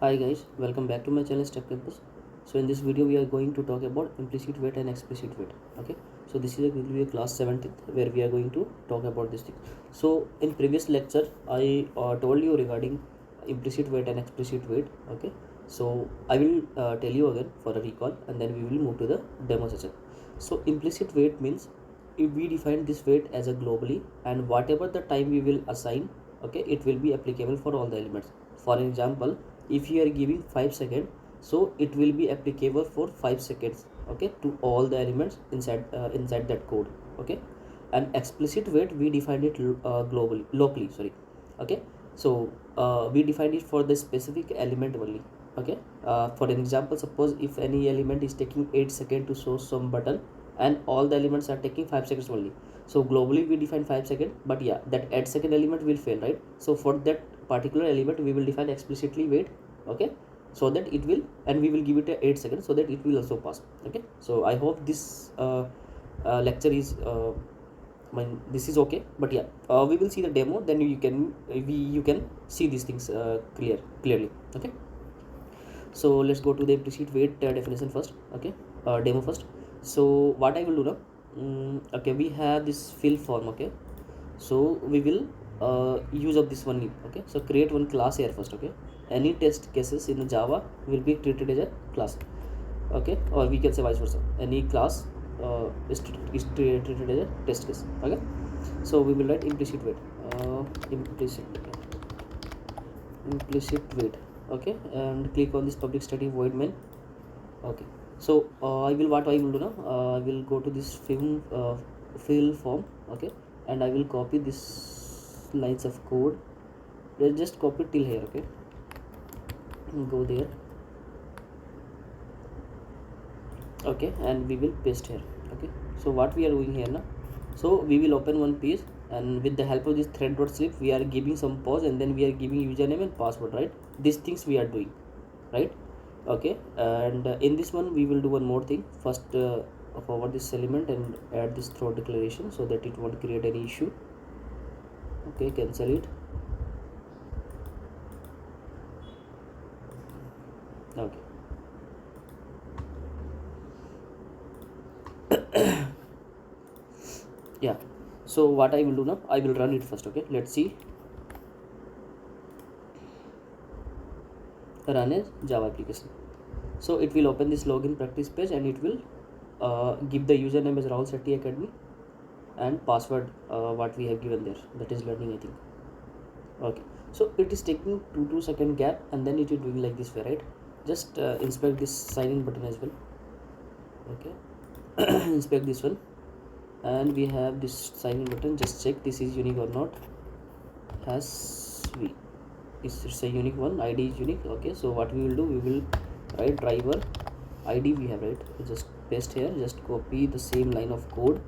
Hi guys, welcome back to my channel Step Campus. So in this video we are going to talk about implicit weight and explicit weight. Okay, so this is going to be a class 17th where we are going to talk about this thing. So in previous lecture I told you regarding implicit weight and explicit weight. Okay, so I will tell you again for a recall and then we will move to the demo session. So implicit weight means if we define this weight as a globally, and whatever the time we will assign, okay, it will be applicable for all the elements. For example, if you are giving 5 seconds, so it will be applicable for 5 seconds, okay, to all the elements inside that code. Okay, and explicit weight we defined it locally, sorry. Okay, so we defined it for the specific element only. Okay, for an example, suppose if any element is taking 8 seconds to show some button and all the elements are taking 5 seconds only, so globally we define 5 seconds, but yeah, that 8-second element will fail, right? So for that particular element we will define explicitly weight. Okay, so that it will, and we will give it a 8 seconds so that it will also pass. Okay, so I hope this lecture is this is okay, but yeah, we will see the demo, then you can see these things clearly. Okay, so let's go to the implicit weight definition first. Okay, demo first. So what I will do now, okay, we have this fill form. Okay, so we will use of this one. Okay, so create one class here first. Okay, any test cases in Java will be treated as a class. Okay, or we can say vice versa, any class is treated as a test case. Okay, so we will write implicit weight, implicit weight. Okay, and click on this public static void main. Okay, so what I will do now, I will go to this fill form. Okay, and I will copy this lines of code. Let's just copy till here. Okay, go there. Okay, and we will paste here. Okay, so what we are doing here now, so we will open one page, and with the help of this thread.slip we are giving some pause, and then we are giving username and password, right? These things we are doing, right? Okay, and in this one we will do one more thing. First forward this element and add this throw declaration so that it won't create any issue. Okay, cancel it. Okay, yeah, so what I will do now, I will run it first. Okay, let's see. Run as Java application. So it will open this login practice page, and it will give the username as Rahul Sethi Academy and password what we have given there, that is learning, I think. Okay, so it is taking 2 second gap, and then it is doing like this way, right? Just inspect this sign in button as well. Okay, inspect this one, and we have this sign in button. Just check this is unique or not. Has we, it's a unique one, ID is unique. Okay, so what we will do, we will write driver ID we have, right? Just paste here, just copy the same line of code.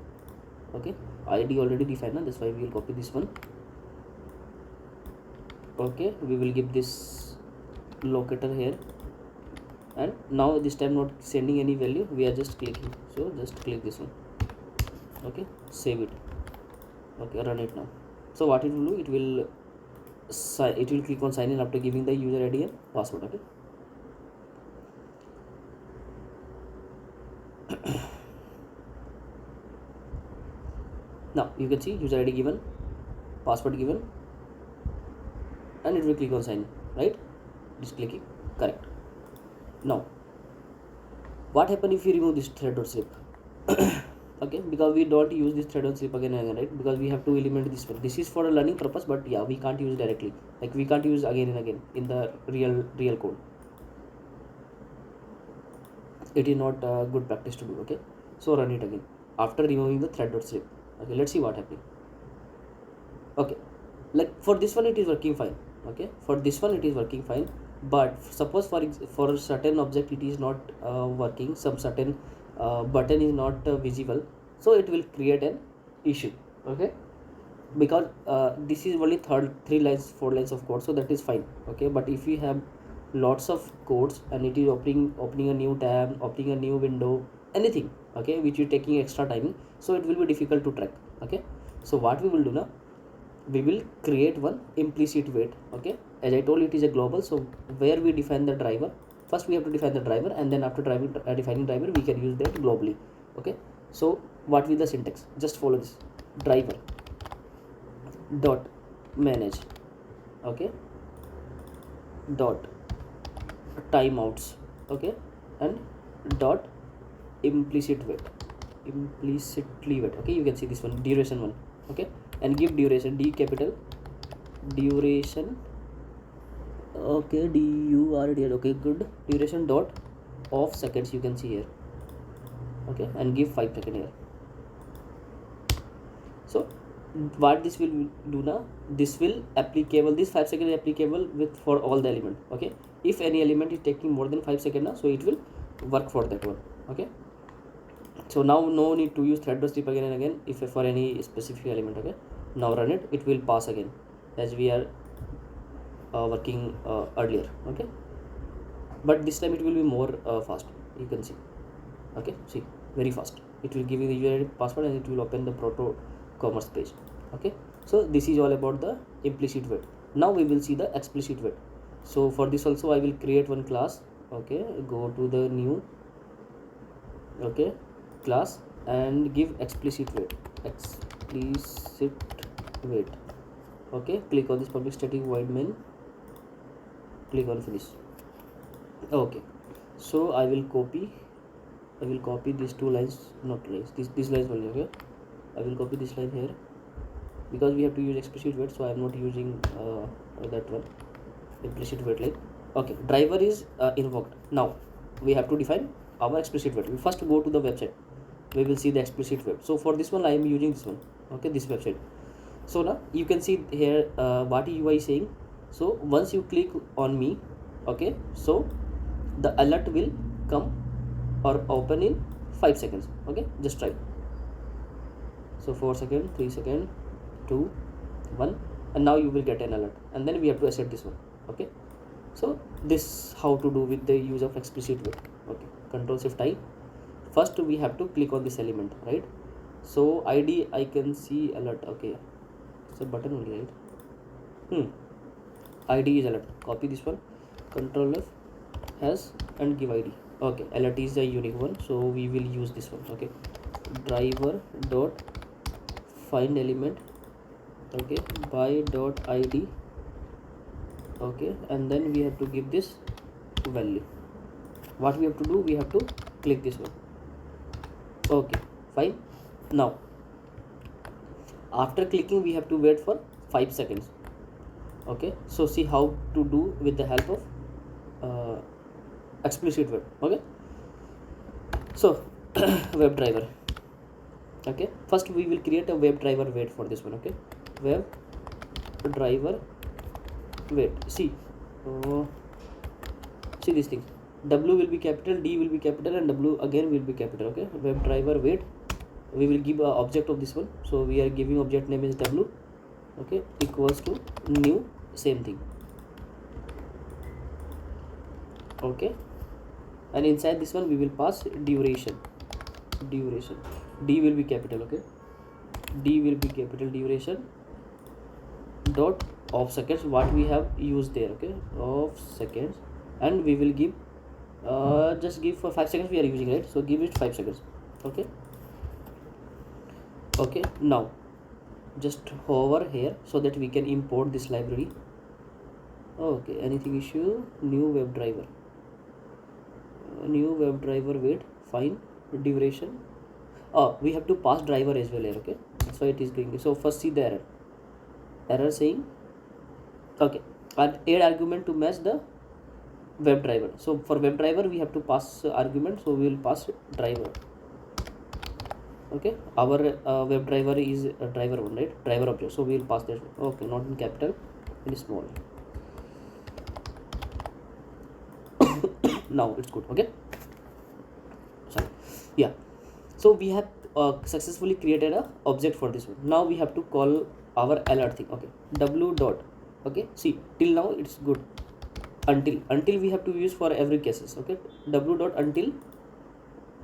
Okay, ID already defined, that's why we will copy this one. Okay, we will give this locator here, and now this time not sending any value, we are just clicking, so just click this one. Okay, save it. Okay, run it now. So what it will do, it will click on sign in after giving the user ID and password. Okay, now you can see user ID given, password given, and it will click on sign in, right? Just clicking correct. Now what happen if you remove this thread.slip? Okay, because we don't use this thread.slip again and again, right? Because we have to eliminate this one. This is for a learning purpose, but yeah, we can't use directly, like we can't use again and again in the real code. It is not good practice to do. Okay, so run it again after removing the thread.slip. Okay, let's see what happening. Okay, like for this one it is working fine. Okay, for this one it is working fine, but suppose for a certain object it is not working, some certain button is not visible, so it will create an issue. Okay, because this is only 4 lines of code, so that is fine. Okay, but if we have lots of codes and it is opening a new tab, opening a new window, anything, okay, which is taking extra time, so it will be difficult to track. Okay, so what we will do now, we will create one implicit weight. Okay, as I told, it is a global. So where we define the driver, first we have to define the driver, and then after defining driver, we can use that globally. Okay, so what will the syntax? Just follow this: driver dot manage, okay, dot timeouts, okay, and dot implicitly wait. Okay, you can see this one, duration one. Okay, and give duration, D capital, duration, okay, DURD, okay, good, duration dot of seconds, you can see here. Okay, and give 5 seconds here. So what this will do now, this will applicable, this 5 seconds is applicable with for all the element. Okay, if any element is taking more than 5 seconds now, so it will work for that one. Okay, so now no need to use thread strip again and again if for any specific element. Okay, now run it, it will pass again as we are working earlier. Okay, but this time it will be more fast, you can see. Okay, see, very fast. It will give you the user password and it will open the proto commerce page. Okay, so this is all about the implicit wait. Now we will see the explicit wait. So for this also I will create one class. Okay, go to the new, okay, class and give explicit wait. Okay, click on this public static void main, click on finish. Okay, so I will copy these two lines, not lines, these lines only. Okay, I will copy this line here because we have to use explicit wait, so I am not using that one, implicit wait line. Okay, driver is invoked. Now we have to define our explicit wait. We first go to the website, we will see the explicit wait. So for this one I am using this one. Okay, this website. So now you can see here what UI is saying. So once you click on me, okay, so the alert will come or open in 5 seconds. Okay, just try. So 4 seconds, 3 seconds, 2, 1, and now you will get an alert, and then we have to accept this one. Okay, so this how to do with the use of explicit wait. Okay, Control Shift I. First we have to click on this element, right? So ID I can see alert. Okay, it's a button only, right? ID is alert. Copy this one, Control F, has, and give ID. Okay, alert is a unique one, so we will use this one. Okay, driver dot find element, okay, by dot ID. Okay, and then we have to give this value. What we have to do, we have to click this one. Okay, fine. Now after clicking we have to wait for 5 seconds. Okay, so see how to do with the help of explicit wait. Okay, so web driver. Okay, first we will create a web driver wait for this one. Okay, web driver wait. See these things, W will be capital, D will be capital, and W again will be capital. Okay, web driver wait, we will give a object of this one, so we are giving object name is W. Okay, equals to new, same thing. Okay, and inside this one we will pass duration. D will be capital. Okay, D will be capital, duration dot of seconds, what we have used there. Okay, of seconds, and we will give just give for 5 seconds we are using, right? So give it 5 seconds. Okay, okay, now just hover here so that we can import this library. Okay, anything issue? New web driver wait, fine, duration. Oh, we have to pass driver as well here. Okay, that's why it is doing this. So first see the error saying, okay, add argument to match the web driver. So for web driver we have to pass argument, so we will pass driver. Okay, our web driver is a driver one, right? Driver object, so we will pass that. Okay, not in capital, in small. Now it's good. Okay, sorry, yeah. So we have successfully created a object for this one. Now we have to call our alert thing. Okay, W dot. Okay, see, till now it's good. Until we have to use for every cases. Okay, W dot until.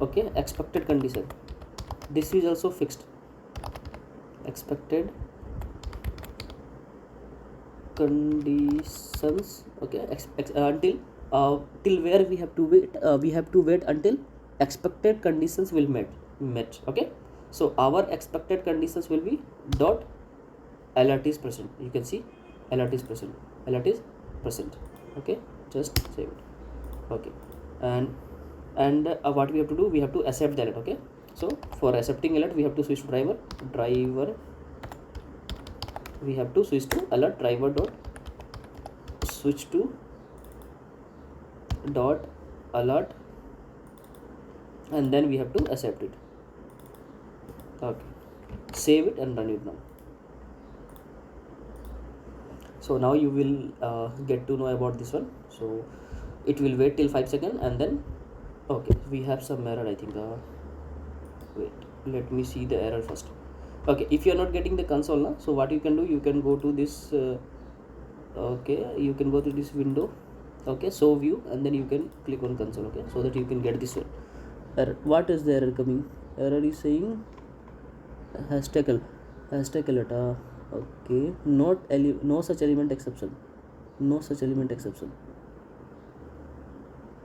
Okay, expected condition. This is also fixed. Expected conditions, okay, until till where we have to wait, we have to wait until expected conditions will met. Okay, so our expected conditions will be dot alert is present. You can see alert is present, alert is present. Okay, just save it. Okay, and what we have to do, we have to accept the alert. Okay, so for accepting alert we have to switch to driver, we have to switch to alert driver dot switch to dot alert, and then we have to accept it. Okay, save it and run it now. So now you will get to know about this one. So it will wait till 5 seconds, and then okay, we have some error, I think. Wait, let me see the error first. Okay, if you are not getting the console now, so what you can do, you can go to this okay, you can go to this window, okay, show view, and then you can click on console. Okay, so that you can get this one error. What is the error coming? Error is saying hashtag alert. Okay, no such element exception, no such element exception,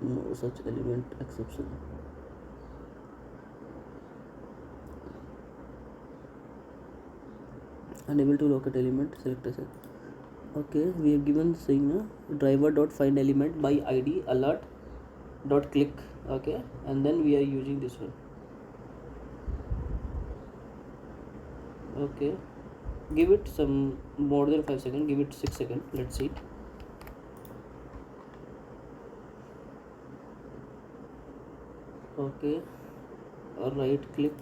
no such element exception. Unable to locate element, select as. Okay, we have given saying driver dot find element by id alert dot click. Okay, and then we are using this one. Okay, give it some more than 5 seconds, give it 6 seconds, let's see. Okay, right click,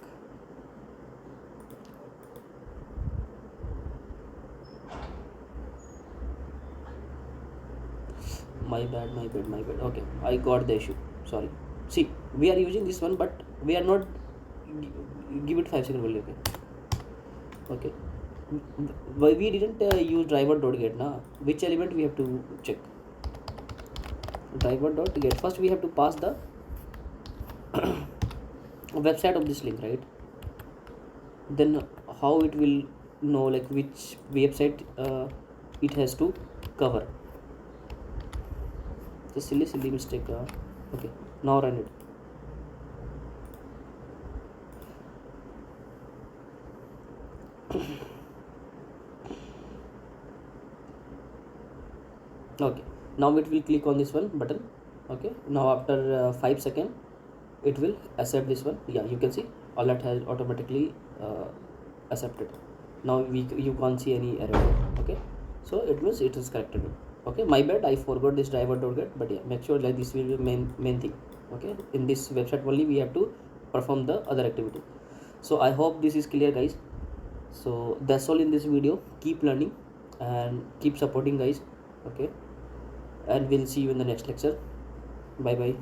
my bad. Okay, I got the issue, sorry. See, we are using this one, but we are not give it 5 seconds only. Okay, why we didn't use driver dot get now. Which element we have to check? Driver dot get. First we have to pass the website of this link, right? Then how it will know like which website it has to cover? The silly mistake. Okay, now run it. Okay, now it will click on this one button. Okay, now after 5 seconds it will accept this one. Yeah, you can see alert has automatically accepted. Now you can't see any error. Okay, so it means it is corrected. Okay, my bad, I forgot this driver dot get, but yeah, make sure like this will be main thing. Okay, in this website only we have to perform the other activity. So I hope this is clear, guys. So that's all in this video. Keep learning and keep supporting, guys. Okay, and we'll see you in the next lecture. Bye bye.